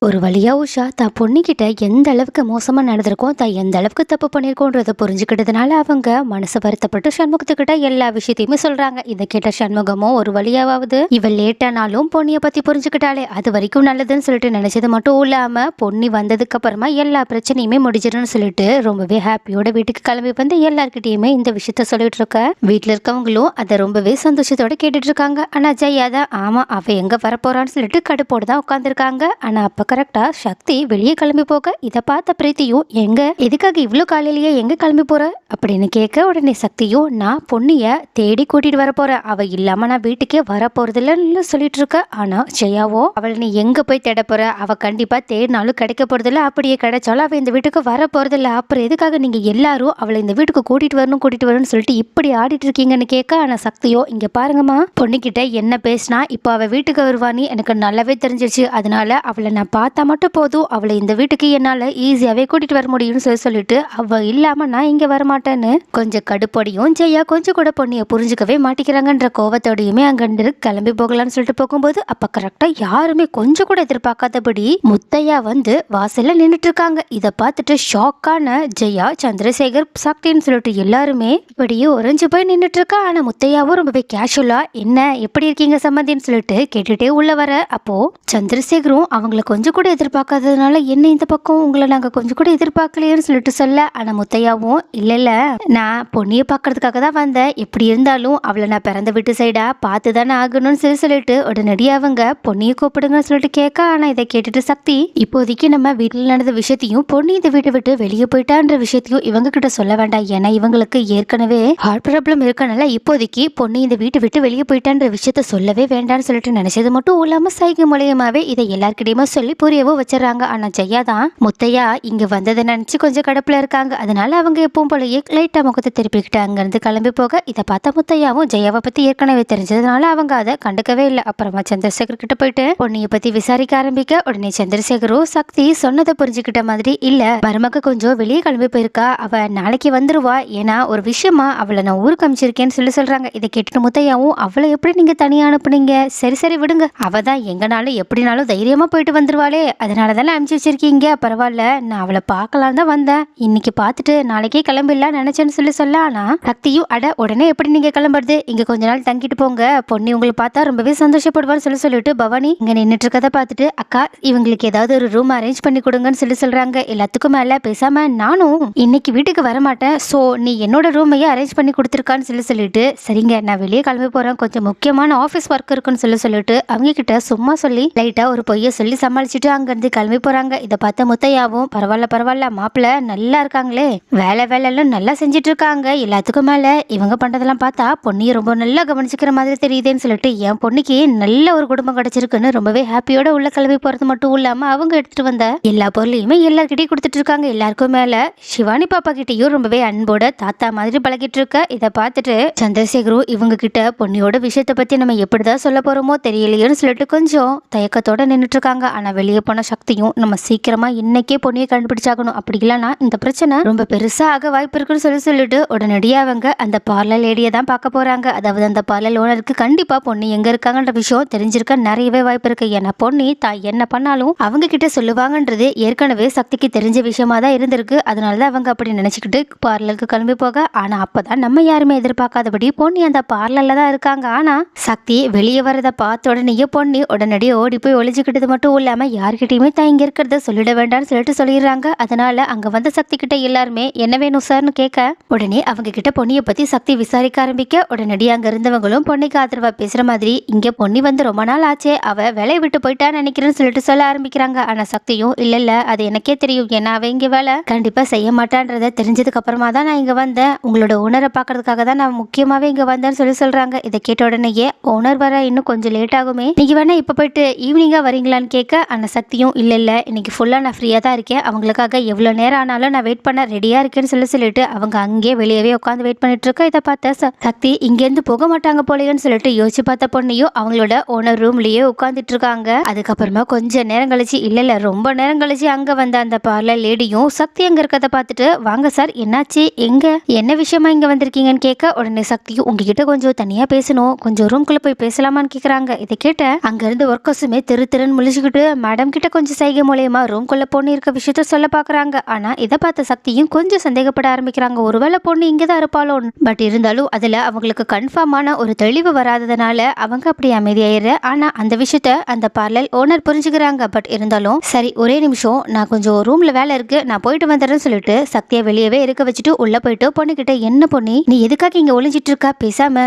ஒரு வழியா உஷா தான் பொண்ணுகிட்ட எந்த அளவுக்கு மோசமா நடந்திருக்கோம், தான் எந்த அளவுக்கு தப்பு பண்ணியிருக்கோன்றத புரிஞ்சுக்கிட்டதுனால அவங்க மனசு வருத்தப்பட்டு சண்முகத்துக்கிட்ட எல்லா விஷயத்தையுமே சொல்றாங்க. இதை கேட்ட சண்முகமும் ஒரு வழியாவது இவள் லேட்டானாலும் பொன்னிய பத்தி புரிஞ்சுக்கிட்டாலே அது வரைக்கும் நல்லதுன்னு சொல்லிட்டு நினைச்சது மட்டும் இல்லாம பொன்னி வந்ததுக்கு அப்புறமா எல்லா பிரச்சனையுமே முடிஞ்சிடும்னு சொல்லிட்டு ரொம்பவே ஹாப்பியோட வீட்டுக்கு கிளம்பி வந்து எல்லார்கிட்டயுமே இந்த விஷயத்த சொல்லிட்டு இருக்க. வீட்டுல இருக்கவங்களும் அதை ரொம்பவே சந்தோஷத்தோட கேட்டுட்டு இருக்காங்க. ஆனா ஜெயா தான் ஆமா அவ எங்க வரப்போறான்னு சொல்லிட்டு கடுப்போட தான் உட்காந்துருக்காங்க. ஆனா அப்ப கரெக்டா சக்தி வெளியே கிளம்பி போக இதை பார்த்த பிரீத்தியும் எங்க எதுக்காக இவ்வளோ காலையிலேயே எங்க கிளம்பி போற அப்படின்னு கேட்க உடனே சக்தியும் நான் பொண்ணிய தேடி கூட்டிட்டு வர போறேன், அவ இல்லாம நான் வீட்டுக்கே வர போறதில்லன்னு சொல்லிட்டு இருக்க. ஆனா ஜெயாவோ அவளை நீ எங்க போய் தேட போற, அவ கண்டிப்பா தேடினாலும் கிடைக்க போறதில்ல, அப்படியே கிடைச்சாலும் அவ இந்த வீட்டுக்கு வர போறதில்ல, அப்புறம் எதுக்காக நீங்க எல்லாரும் அவளை இந்த வீட்டுக்கு கூட்டிட்டு வரணும்னு சொல்லிட்டு இப்படி ஆடிட்டு இருக்கீங்கன்னு கேட்க. ஆனா சக்தியோ இங்க பாருங்கம்மா, பொண்ணுகிட்ட என்ன பேசினா இப்போ அவ வீட்டுக்கு வருவான்னு எனக்கு நல்லாவே தெரிஞ்சிருச்சு, அதனால அவளை நான் பார்த்தா மட்டும் போதும், அவளை இந்த வீட்டுக்கு என்னால ஈஸியாவே கூட்டிட்டு வர முடியும்னு சொல்லிட்டு அவ இல்லாம நான் இங்க வரமாட்டேன்னு கொஞ்சம் கடுப்படியும் ஜெயா கொஞ்சம் கூட பொண்ணிய புரிஞ்சுக்கவே மாட்டிக்கிறாங்கன்ற கோவத்தோடையுமே அங்கிருந்து கிளம்பி போகலான்னு சொல்லிட்டு போகும்போது அப்ப கரெக்டா யாருமே கொஞ்சம் கூட எதிர்பார்க்காதபடி முத்தையா வந்து வாசல்ல நின்றுட்டு இருக்காங்க. இதை பார்த்துட்டு ஷாக்கான ஜெயா சந்திரசேகர் சக்தின்னு சொல்லிட்டு எல்லாருமே இப்படியே உறைஞ்சு போய் நின்றுட்டு இருக்கா. ஆனா முத்தையாவும் ரொம்பவே கேஷுவலா என்ன எப்படி இருக்கீங்க சம்மந்தின்னு சொல்லிட்டு கேட்டுட்டே உள்ள வர. அப்போ சந்திரசேகரும் அவங்களை கொஞ்சம் கூட எதிர்பார்க்காததுனால என்ன இந்த பக்கம் உங்களை நாங்க கொஞ்சம் கூட எதிர்பார்க்கலையேன்னு சொல்லிட்டு சொல்ல. ஆனா முத்தையாவும் இல்ல நான் பொண்ணியை பார்க்கறதுக்காக தான் வந்தேன், எப்படி இருந்தாலும் அவளை நான் பிறந்த வீட்டு சைடா பார்த்து தானே ஆகணும்னு சொல்லிட்டு உடனடியாக அவங்க பொண்ணியை கூப்பிடுங்கன்னு சொல்லிட்டு கேட்க. ஆனா இதை கேட்டுட்டு சக்தி இப்போதைக்கு நம்ம வீட்டில் நடந்த விஷயத்தையும் பொண்ணு இந்த வீட்டை விட்டு வெளியே போயிட்டான்ற விஷயத்தையும் இவங்க கிட்ட சொல்ல வேண்டாம், ஏன்னா இவங்களுக்கு ஏற்கனவே ஹார்ட் ப்ராப்ளம் இருக்கனால இப்போதைக்கு பொண்ணு இந்த வீட்டை விட்டு வெளியே போயிட்டான்ற விஷயத்த சொல்லவே வேண்டாம்னு சொல்லிட்டு நினைச்சது மட்டும் இல்லாம சைகை மூலியமாவே இதை எல்லாருக்கிட்டையுமே சொல்லி புரியவோ வச்சிடறாங்க. ஆனா ஜெயா தான் முத்தையா இங்க வந்ததை நினைச்சு கொஞ்சம் கடுப்புல இருக்காங்க, அதனால அவங்க எப்பவும் போலயே லைட்டா முகத்தை திருப்பிக்கிட்டு அங்கிருந்து கிளம்பி போக இதை பார்த்த முத்தையாவும் ஜெயாவை பத்தி ஏற்கனவே தெரிஞ்சதுனால அவங்க அதை கண்டுக்கவே இல்லை. அப்புறமா சந்திரசேகர் கிட்ட போயிட்டு பொண்ணிய பத்தி விசாரிக்க ஆரம்பிக்க உடனே சந்திரசேகரும் சக்தி சொன்னதை புரிஞ்சுக்கிட்ட மாதிரி இல்ல மருமக கொஞ்சம் வெளியே கிளம்பி போயிருக்கா, அவ நாளைக்கு வந்துருவா, ஏன்னா ஒரு விஷயமா அவளை நான் ஊருக்கு அமைச்சிருக்கேன்னு சொல்றாங்க. இதை கேட்டுட்டு முத்தையாவும் அவளை எப்படி நீங்க தனியா அனுப்புனீங்க, சரி சரி விடுங்க, அவ தான் எங்கனாலும் எப்படினாலும் தைரியமா போயிட்டு வந்துருவாளே, அதனால தானே அனுப்பிச்சு வச்சிருக்கீங்க, பரவாயில்ல நான் அவளை பார்க்கலாம் தான் வந்தேன், இன்னைக்கு பார்த்துட்டு நாளைக்கே கிளம்பிடலாம் நினைச்சேன்னு சொல்ல. ஆனா சக்தியும் அட உடனே எப்படி நீங்க கிளம்புறது, இங்க கொஞ்ச நாள் தங்கிட்டு போங்க, பொண்ணு உங்களை பார்த்தா ரொம்பவே சந்தோஷப்படுவான்னு சொல்லிட்டு பவானி இங்க நின்றுட்டு இருக்கதை பார்த்துட்டு அக்கா இவங்களுக்கு ஏதாவது ஒரு ரூம் அரேஞ்ச் பண்ணி கொடுங்கன்னு சொல்றாங்க. எல்லாத்துக்கும் மேல பேசாம நானும் இன்னைக்கு வீட்டுக்கு வரமாட்டேன், சோ நீ என்னோட ரூமையே அரேஞ்ச் பண்ணி கொடுத்துருக்கான்னு சொல்லிட்டு சரிங்க நான் வெளியே கிளம்பி போறேன், கொஞ்சம் முக்கியமான ஆஃபீஸ் ஒர்க் இருக்குன்னு சொல்லிட்டு அவங்க கிட்ட சும்மா சொல்லி லைட்டா ஒரு பொய்ய சொல்லி சமாளிச்சுட்டு அங்கிருந்து கிளம்பி போறாங்க. இதை பார்த்த முத்தையாவும் பரவாயில்ல மாப்பிள்ள நல்லா இருக்காங்களே, வேலையெல்லாம் நல்லா செஞ்சுட்டு இருக்காங்க, எல்லாத்துக்கும் மேல இவங்க பண்றதெல்லாம் பார்த்தா பொண்ணியை ரொம்ப நல்லா கவனிச்சுக்கிற மாதிரி தெரியுதுன்னு சொல்லிட்டு என் பொண்ணுக்கு நல்ல ஒரு குடும்பம் கிடைச்சிருக்குன்னு ரொம்பவே ஹாப்பியோட உள்ள கிளம்பி போறது மட்டும் இல்லாம அவங்க எடுத்துட்டு வந்த எல்லா பொருளையுமே எல்லார்கிட்டையும் கொடுத்துட்டு இருக்காங்க. எல்லாருக்கும் மேல சிவானி பாப்பா கிட்டையும் ரொம்பவே அன்போட தாத்தா மாதிரி பழகிட்டு இருக்க. இதை பார்த்துட்டு சந்திரசேகரும் இவங்க கிட்ட பொண்ணியோட விஷயத்தை பத்தி நம்ம எப்படிதான் சொல்ல போறோமோ தெரியலையோன்னு சொல்லிட்டு கொஞ்சம் தயக்கத்தோட நின்றுட்டு இருக்காங்க. ஆனா வெளியே போன சக்தியும் நம்ம சீக்கிரமா இன்னைக்கே பொண்ணியை கண்டுபிடிச்சாகணும், அப்படி இல்லைன்னா இந்த பிரச்சனை ரொம்ப பெருசா ஆக வாய்ப்பு இருக்குன்னு சொல்லிட்டு உடனடியா அவங்க அந்த பார்லர் லேடியை தான் பார்க்க போறாங்க. அதாவது அந்த பார்லர் ஓனருக்கு கண்டிப்பா பொண்ணு எங்க இருக்காங்கன்ற விஷயம் தெரிஞ்சிருக்க நிறையவே வாய்ப்பு இருக்கு, ஏன்னா பொண்ணு தான் என்ன பண்ணாலும் அவங்க கிட்ட சொல்லுவாங்கன்றது ஏற்கனவே சக்திக்கு தெரிஞ்ச விஷயமா தான் இருந்திருக்கு, அதனாலதான் அவங்க அப்படி நினைச்சுக்கிட்டு பார்லருக்கு கிளம்பி போக. ஆனா அப்பதான் நம்ம யாருமே எதிர்பார்க்காதபடி பொண்ணு அந்த பார்லர்ல தான் இருக்காங்க. ஆனா சக்தி வெளியே வரதை பார்த்த உடனே பொண்ணு உடனடியே ஓடி போய் ஒளிஞ்சுக்கிட்டது மட்டும் இல்லாம யார்கிட்டயுமே தான் இங்க இருக்கிறத சொல்லிட வேண்டாம்னு சொல்லிட்டு சொல்லிடுறாங்க. அதனால அங்க வந்த சக்தி கிட்ட எல்லாருமே என்ன வேணும் சார்னு கேட்க உடனே அவங்க கிட்ட பொண்ணியை பத்தி சக்தி விசாரிக்க ஆரம்பிக்க உடனடியே அங்க இருந்தவங்களும் பொண்ணுக்கு ஆதரவா பேசுற மாதிரி இங்க பொண்ணு வந்து ரொம்ப நாள் ஆச்சே, அவ வேலையை விட்டு போயிட்டான்னு நினைக்கிறேன்னு சொல்லிட்டு சொல்ல ஆரம்பிக்கிறாங்க. ஆனா சக்தியும் இல்ல அது எனக்கே தெரியும், ஏன்னா அவ இங்க வேலை கண்டிப்பா செய்ய மாட்டான்றத தெரிஞ்சதுக்கு அப்புறமா தான் நான் இங்க வந்தேன், உங்களோட ஓனரை பாக்குறதுக்காக தான் நான் முக்கியமாவே இங்க வந்தேன்னு சொல்றாங்க. இதை கேட்ட உடனேயே ஓனர் வர இன்னும் கொஞ்சம் லேட் ஆகுமே, நீங்க வேணா இப்ப போயிட்டு ஈவினிங்கா வரீங்களான்னு கேட்க. அந்த சக்தியும் இல்ல இன்னைக்கு ஃபுல்லா நான் ஃப்ரீயா தான் இருக்கேன், அவங்களுக்காக எவ்வளவு நேரம் ஆனாலும் நான் வெயிட் பண்ண ரெடியா இருக்கேன்னு சொல்லிட்டு அவங்க அங்கேயே வெளியவே உட்காந்து வெயிட் பண்ணிட்டு இருக்க. இதை பார்த்த சக்தி இங்க இருந்து போக மாட்டாங்க போலேன்னு சொல்லிட்டு யோசிச்சு பார்த்த பொண்ணையும் அவங்களோட ஓனர் ரூம்லயே உட்காந்துட்டு இருக்காங்க. அதுக்கப்புறமா கொஞ்ச நேரம் கழிச்சு இல்ல ரொம்ப நேரம் கழிச்சு அங்க வந்த அந்த பார்லர் லேடியும் சக்தி அங்க இருக்கத பார்த்துட்டு வாங்க சார் என்னாச்சு எங்க என்ன விஷயமா இங்க வந்திருக்கீங்கன்னு கேட்க உடனே சக்தியும் உங்ககிட்ட கொஞ்சம் தனியா பேசணும், கொஞ்சம் ரூம்குள்ள போய் பேசலாமான்னு கேக்குறாங்க. இதை கேட்ட அங்க இருந்து ஒர்க்கர்ஸுமே திருன்னு முழிச்சுக்கிட்டு மேடம் கிட்ட கொஞ்சம் சைகை மூலியமா ரூம்குள்ள பொண்ணு இருக்க விஷயத்த சொல்ல பாக்குறாங்க. ஆனா இதை பார்த்த சக்தியும் கொஞ்சம் சந்தேகப்பட ஆரம்பிக்கிறாங்க. ஒருவேளை பொண்ணு இங்கதான் இருப்பாளோ. பட் இருந்தாலும் அதுல அவங்களுக்கு கன்ஃபார்மான ஒரு தெளிவு வராததுனால அவங்க அப்படி அமைதியாயிரு. ஆனா அந்த விஷயத்த அந்த பார்லர் ஓனர் புரிஞ்சுக்கிறாங்க. பட் இருந்தாலும் சரி ஒரே நிமிஷம், நான் கொஞ்சம் ரூம்ல வேலை இருக்கு, நான் போயிட்டு வந்துடுறேன்னு சொல்லிட்டு சக்தியை வெளியவே இருக்க வச்சுட்டு உள்ள போயிட்டு பொண்ணு கிட்ட, என்ன பொண்ணு நீ எதுக்காக இங்க ஒளிஞ்சிட்டு இருக்கா, பேசாம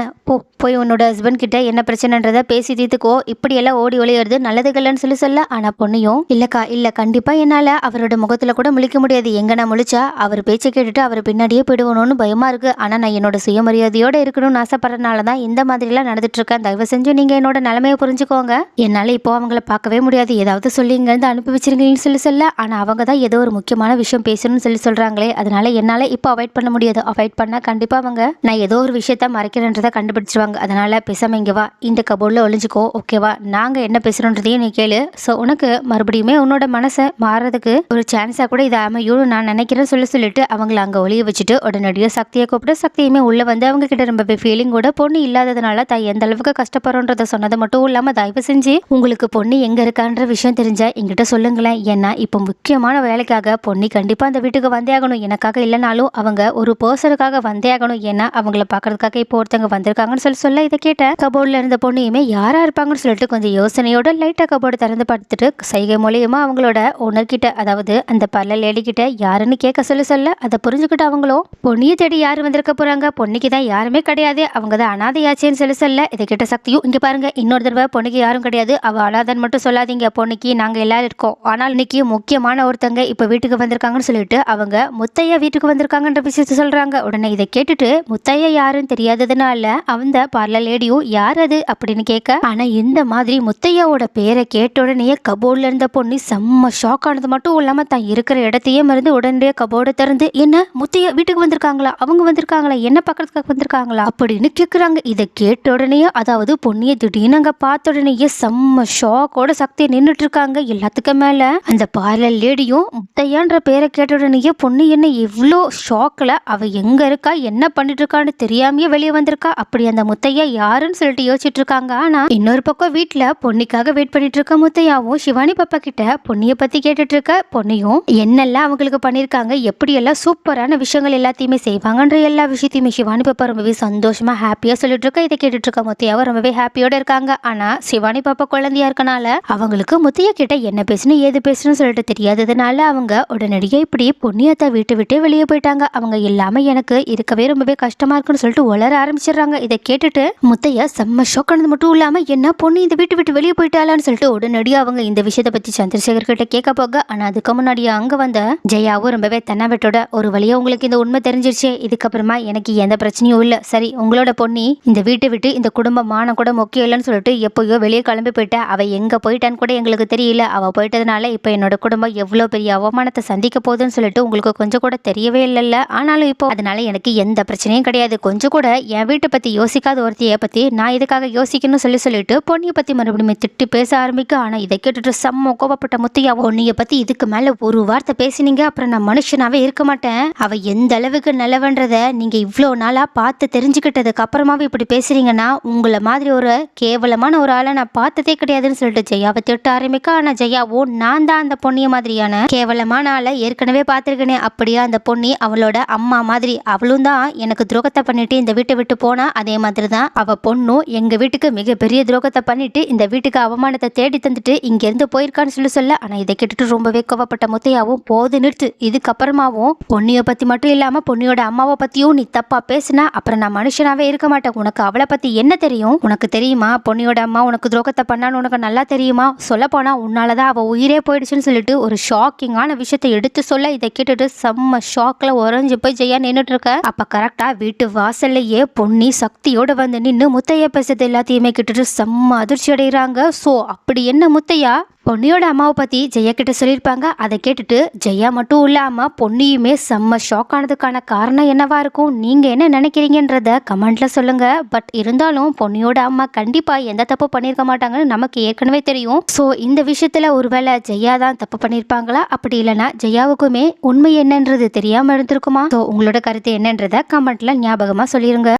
போய் உன்னோட ஹஸ்பண்ட் கிட்ட என்ன பிரச்சனைன்றத பேசி தீர்த்துக்கோ, இப்படி எல்லாம் ஓடி ஒளியறது நல்லதுகள்னு சொல்ல. ஆனா பொண்ணையும் இல்லக்கா இல்ல, கண்டிப்பா என்னால அவரோட முகத்துல கூட முழிக்க முடியாது. எங்க நான் முழிச்சா அவர் பேச்சை கேட்டுட்டு அவர் பின்னாடியே போயிடுவணும்னு பயமா இருக்கு. ஆனா நான் என்னோட சுயமரியாதையோட இருக்கணும்னு ஆசைப்படுறதுனாலதான் இந்த மாதிரி எல்லாம் நடந்துட்டு இருக்கேன். தயவு செஞ்சு நீங்க என்னோட நிலைமையை புரிஞ்சுக்கோங்க. என்னால இப்போ அவங்கள பார்க்கவே முடியாது, ஏதாவது சொல்லி இங்க இருந்து அனுப்பி வச்சிருக்கீங்கன்னு சொல்ல. ஆனா அவங்க தான் ஏதோ ஒரு முக்கியமான விஷயம் பேசணும்னு சொல்றாங்களே, அதனால என்னால இப்போ அவாய்ட் பண்ண முடியாது. அவாய்ட் பண்ணா கண்டிப்பா அவங்க நான் ஏதோ ஒரு விஷயத்த மறைக்கிறேன்றதை கண்டுபிடிச்சிருவாங்க. அதனால பேசாம இங்க வா, இந்த கபோர்ட்ல ஒளிஞ்சுக்கோ, ஓகேவா? நாங்க என்ன பேசுறோன்றதையும் நீ கேளு. ஸோ உனக்கு மறுபடியுமே உன்னோட மனசை மாறதுக்கு ஒரு சான்ஸா கூட இதை அமையும் நான் நினைக்கிறேன் சொல்லிட்டு அவங்கள அங்க ஒளிய வச்சுட்டு உடனடியாக சக்தியை கூப்பிட்டு சக்தியுமே உள்ள வந்து அவங்க கிட்ட ரொம்பவே ஃபீலிங்கோட பொண்ணு இல்லாததுனால தான் எந்த அளவுக்கு கஷ்டப்படுறோன்றதை சொன்னது மட்டும் இல்லாம தயவு செஞ்சு உங்களுக்கு பொண்ணு எங்க இருக்கான்ற விஷயம் தெரிஞ்சா என்கிட்ட சொல்லுங்களேன். ஏன்னா இப்போ முக்கியமான வேலைக்காக பொண்ணு கண்டிப்பா அந்த வீட்டுக்கு வந்தே ஆகணும். எனக்காக இல்லைனாலும் அவங்க ஒரு பர்சனுக்காக வந்தே ஆகணும். ஏன்னா அவங்கள பாக்குறதுக்காக இப்போ ஒருத்தவங்க வந்திருக்காங்கன்னு சொல்ல இதை கேட்ட கபோர்ட்ல இருந்த பொண்ணையுமே யாரா இருப்பாங்கன்னு சொல்லிட்டு கொஞ்சம் யோசனையோட லைட்டா கபோர்டு திறந்து பார்த்துட்டு சைகை மூலியமா அவங்களோட ஓனர் கிட்ட, அதாவது அந்த பார்லர் லேடி கிட்ட யாருன்னு கேட்க சொல்ல அதை புரிஞ்சுக்கிட்டு அவங்களும் பொண்ணியை தேடி யாரு வந்திருக்க போறாங்க, பொண்ணுக்கு தான் யாருமே கிடையாது, அவங்க தான் அனாதையாச்சேன்னு சொல்ல இதை கேட்ட சக்தியும், இங்க பாருங்க இன்னொரு தடவை பொண்ணுக்கு யாரும் கிடையாது, அவ அனாதன் மட்டும் சொல்லாதீங்க, பொண்ணுக்கு நாங்க எல்லாரும் இருக்கோம். ஆனால் இன்னைக்கு முக்கியமான ஒருத்தங்க இப்ப வீட்டுக்கு வந்திருக்காங்கன்னு சொல்லிட்டு அவங்க முத்தையா வீட்டுக்கு வந்திருக்காங்கன்ற விஷயத்த சொல்றாங்க. உடனே இதை கேட்டுட்டு முத்தையா யாருன்னு தெரியாததுனால அந்த பார்லர் லேடியும் யார் அது அப்படின்னு கேட்க, ஆனா இந்த மாதிரி முத்தையாவோட பேரை கேட்ட உடனே கபோர்ட்ல இருந்த பொண்ணு செம்ம ஷாக் ஆனது மட்டும் இல்லாம தான் இருக்கிற இடத்தையே மறந்து உடனடியே கபோர்டை திறந்து, என்ன முத்தையா வீட்டுக்கு வந்திருக்காங்களா, அவங்க வந்திருக்காங்களா, என்ன பக்கத்துக்காக வந்திருக்காங்களா அப்படின்னு கேக்குறாங்க. இதை கேட்ட உடனே, அதாவது பொண்ணிய திடீர்னு அங்க பார்த்த உடனேயே செம்ம ஷாக்கோட சக்தியை நின்றுட்டு இருக்காங்க. எல்லாத்துக்கும் மேல அந்த பார்லர் லேடியும் முத்தையான்ற பேரை கேட்ட உடனேயே பொண்ணு என்ன இவ்வளோ ஷாக்ல, அவ எங்க இருக்கா என்ன பண்ணிட்டு இருக்கான்னு தெரியாமயே வெளியே வந்திருக்கா. அப்படி அந்த முத்தையா யாருன்னு சொல்லிட்டு யோசிச்சுட்டு இருக்காங்க. ஆனா இன்னொரு பக்கம் வீட்டுல பொண்ணுக்காக வெயிட் பண்ணிட்டு இருக்க முத்தையாவும் சிவானி பாப்பா கிட்ட பொண்ணிய பத்தி கேட்டுட்டு இருக்க பொண்ணையும் என்னெல்லாம் அவங்களுக்கு பண்ணிருக்காங்க, எப்படி எல்லாம் சூப்பரான விஷயங்கள் எல்லாத்தையுமே செய்வாங்கன்ற எல்லா விஷயத்தையுமே சிவானி பாப்பா ரொம்பவே சந்தோஷமா ஹாப்பியா சொல்லிட்டு இருக்க. இதை கேட்டுட்டு இருக்க முத்தையாவும் ரொம்பவே ஹாப்பியோட இருக்காங்க. ஆனா சிவானி பாப்பா குழந்தையா இருக்கனால அவங்களுக்கு முத்தையா கிட்ட என்ன பேசணும் ஏது பேசணும்னு சொல்லிட்டு தெரியாததுனால அவங்க உடனடியே இப்படி பொண்ணியத்தை வீட்டு விட்டே வெளியே போயிட்டாங்க. அவங்க இல்லாம எனக்கு இருக்கவே ரொம்பவே கஷ்டமா இருக்குன்னு சொல்லிட்டு உளர ஆரம்பிச்சிடுறாங்க. இதை கேட்டுட்டு முத்தையா செம்ம ஷாக் ஆனது மட்டும் இல்லாம என்ன பொண்ணு இந்த வீட்டு விட்டு வெளியே போயிட்டாலான்னு சொல்லிட்டு உடனடியாக அவங்க இந்த விஷயத்தை பத்தி சந்திரசேகர் கிட்ட கேட்க போக, ஆனா அதுக்கு முன்னாடியே அங்க வந்த ஜெயாவும் ரொம்பவே தென்னாவட்டோட, ஒரு வழியா உங்களுக்கு இந்த உண்மை தெரிஞ்சிருச்சு, இதுக்கப்புறமா எனக்கு எந்த பிரச்சனையும் இல்ல, சரி உங்களோட பொண்ணி இந்த வீட்டை விட்டு இந்த குடும்பமான கூட முக்கியம் இல்லைன்னு சொல்லிட்டு எப்பயோ வெளியே கிளம்பி போயிட்டா, அவ எங்க போயிட்டான்னு கூட எங்களுக்கு தெரியல, அவ போயிட்டதுனால இப்ப என்னோட குடும்பம் எவ்வளவு பெரிய அவமானத்தை சந்திக்க போகுதுன்னு சொல்லிட்டு உங்களுக்கு கொஞ்சம் கூட தெரியவே இல்லைல்ல, ஆனாலும் இப்போ அதனால எனக்கு எந்த பிரச்சனையும் கிடையாது, கொஞ்சம் கூட என் வீட்டை பத்தி யோசிக்காத ஒருத்தைய பத்தி நான் இதுக்காக யோசிக்கணும்னு சொல்லிட்டு பொண்ணிய பத்தி மறுபடியும் திட்டி பேச ஆரம்பிக்க. ஆனா இதை கேட்டுட்டு செம்ம கோபப்பட்ட முத்தையா, பொண்ணிய பத்தி இதுக்கு மேல ஒரு வார்த்தை பேசினீங்க அப்புறம் நான் மனுஷனாவே இருக்க மாட்டேன், அவ எந்த அளவுக்கு நல்லவன்றத நீங்க இவ்வளவு நாளா பார்த்து தெரிஞ்சுக்கிட்டதுக்கு அப்புறமாவே இப்படி பேசுறீங்கன்னா உங்களை மாதிரி ஒரு கேவலமான ஒரு ஆளை நான் பார்த்ததே கிடையாதுன்னு சொல்லிட்டு ஜெயாவை திட்ட ஆரம்பிக்க. ஆனா ஜெயாவோ நான் தான் அந்த பொண்ணிய மாதிரியான கேவலமான ஆளை ஏற்கனவே பார்த்திருக்கேனே, அப்படியா அந்த பொண்ணி அவளோட அம்மா மாதிரி, அவளும் தான் எனக்கு துரோகத்தை பண்ணிட்டு இந்த வீட்டை விட்டு போனா, அதே மாதிரி தான் அவ பொண்ணும் எங்க வீட்டுக்கு மிகப்பெரிய துரோகத்தை பண்ணிட்டு இந்த வீட்டுக்கு அவமானத்தை தேடி தந்துட்டு இங்க இருந்து போயிருக்கான்னு சொல்ல. ஆனா இதை கேட்டுட்டு ரொம்பவே கோவப்பட்ட முத்தையாவும், போது நிறுத்து, இதுக்கப்புறமாவும் பொண்ணிய பத்தி மட்டும் இல்லாம பொண்ணியோட அம்மாவை பத்தியும் நீ தப்பா பேசினா அப்புறம் நான் மனுஷனாவே இருக்க மாட்டேன், உனக்கு அவளை பத்தி என்ன தெரியும், உனக்கு தெரியுமா பொண்ணியோட அம்மா உனக்கு துரோகத்தை பண்ணான்னு உனக்கு நல்லா தெரியுமா, சொல்ல போனா உன்னாலதான் அவ உயிரே போயிடுச்சுன்னு சொல்லிட்டு ஒரு ஷாக்கிங்கான விஷயத்தை எடுத்து சொல்ல. இதை கேட்டுட்டு செம்ம ஷாக்ல உறைஞ்சு போய் ஜெயா நின்றுட்டு இருக்க. அப்ப கரெக்டா வீட்டு வாசல்லையே பொன்னி சக்தியோட வந்து நின்று முத்தையா பேசுறது எல்லாத்தையுமே கேட்டுட்டு செம்ம அதிர்ச்சி அடைகிறாங்க. ஸோ அப்படி என்ன முத்தையா பொன்னியோட அம்மாவை பற்றி ஜெயா கிட்ட சொல்லியிருப்பாங்க. அதை கேட்டுட்டு ஜெயா மட்டும் இல்லாமல் பொன்னியுமே செம்ம ஷாக் ஆனதுக்கான காரணம் என்னவா இருக்கும், நீங்கள் என்ன நினைக்கிறீங்கன்றத கமெண்ட்ல சொல்லுங்க. பட் இருந்தாலும் பொன்னியோட அம்மா கண்டிப்பாக எந்த தப்பு பண்ணியிருக்க மாட்டாங்கன்னு நமக்கு ஏற்கனவே தெரியும். ஸோ இந்த விஷயத்தில் ஒருவேளை ஜெயா தான் தப்பு பண்ணியிருப்பாங்களா, அப்படி இல்லைன்னா ஜெயாவுக்குமே உண்மை என்னன்றது தெரியாமல் இருந்திருக்குமா? ஸோ உங்களோட கருத்து என்னன்றத கமெண்ட்ல ஞாபகமாக சொல்லிடுங்க.